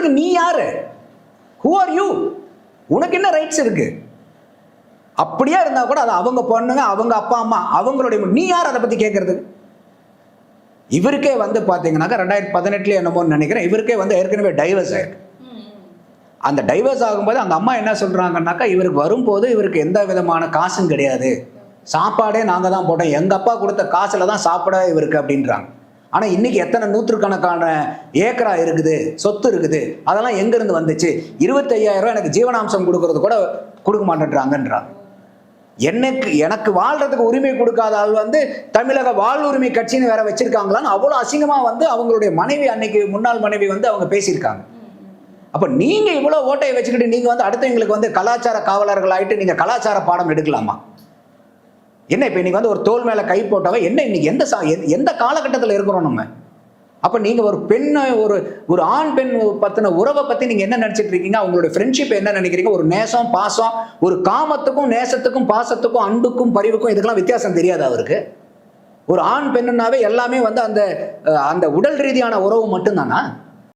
கேட்கறதுக்கு நீ யாரு? Who are you? உனக்கு என்ன ரைட்ஸ் இருக்கு? அப்படியா இருந்தா கூட அது அவங்க பொண்ணுங்க, அவங்க அப்பா அம்மா, அவங்களுடைய, நீ யார் அதை பத்தி கேட்கறதுக்கு? இவருக்கே வந்து பாத்தீங்கன்னாக்கா 2018 என்னமோன்னு நினைக்கிறேன், இவருக்கே வந்து ஏற்கனவே டைவர்ஸ் ஆயிருக்கு. அந்த டைவர்ஸ் ஆகும்போது அந்த அம்மா என்ன சொல்றாங்கன்னாக்கா, இவருக்கு வரும்போது இவருக்கு எந்த விதமான காசும் கிடையாது, சாப்பாடே நாங்க தான் போட்டோம், எங்க அப்பா கொடுத்த காசுல தான் சாப்பிட இவருக்கு அப்படின்றாங்க. ஆனா இன்னைக்கு எத்தனை நூற்றுக்கணக்கான ஏக்கரா இருக்குது, சொத்து இருக்குது, அதெல்லாம் எங்க இருந்து வந்துச்சு? 25,000 ரூபாய் எனக்கு ஜீவனாம்சம் கொடுக்கறது கூட கொடுக்க மாட்டேன்றாங்கன்றாங்க. எனக்கு வாழ்றதுக்கு உரிமை கொடுக்காத ஆள் வந்து தமிழக வாழ்வுரிமை கட்சின்னு வேற வச்சிருக்காங்களான்னு அவ்வளவு அசிங்கமா வந்து அவங்களுடைய மனைவி, அன்னைக்கு முன்னாள் மனைவி வந்து அவங்க பேசியிருக்காங்க. அப்ப நீங்க இவ்வளவு ஓட்டையை வச்சுக்கிட்டு நீங்க வந்து அடுத்தவங்களுக்கு வந்து கலாச்சார காவலர்கள் ஆயிட்டு நீங்க கலாச்சார பாடம் எடுக்கலாமா? என்ன இப்ப இன்னைக்கு வந்து ஒரு தோல் மேல கை போட்டவ என்ன இன்னைக்கு எந்த காலகட்டத்தில் இருக்கிறோம் நம்ம? அப்ப நீங்க ஒரு பெண்ணை, ஒரு ஆண் பெண் பத்தின உறவை பத்தி நீங்க என்ன நினைச்சிட்டு இருக்கீங்க? அவங்களுடைய ஃப்ரெண்ட்ஷிப் என்ன நினைக்கிறீங்க? ஒரு நேசம், பாசம், ஒரு காமத்துக்கும் நேசத்துக்கும் பாசத்துக்கும் அன்புக்கும் பரிவுக்கும் இதுக்கெல்லாம் வித்தியாசம் தெரியாது அவருக்கு? ஒரு ஆண் பெண்ணுனாவே எல்லாமே வந்து அந்த உடல் ரீதியான உறவு மட்டும்தானா?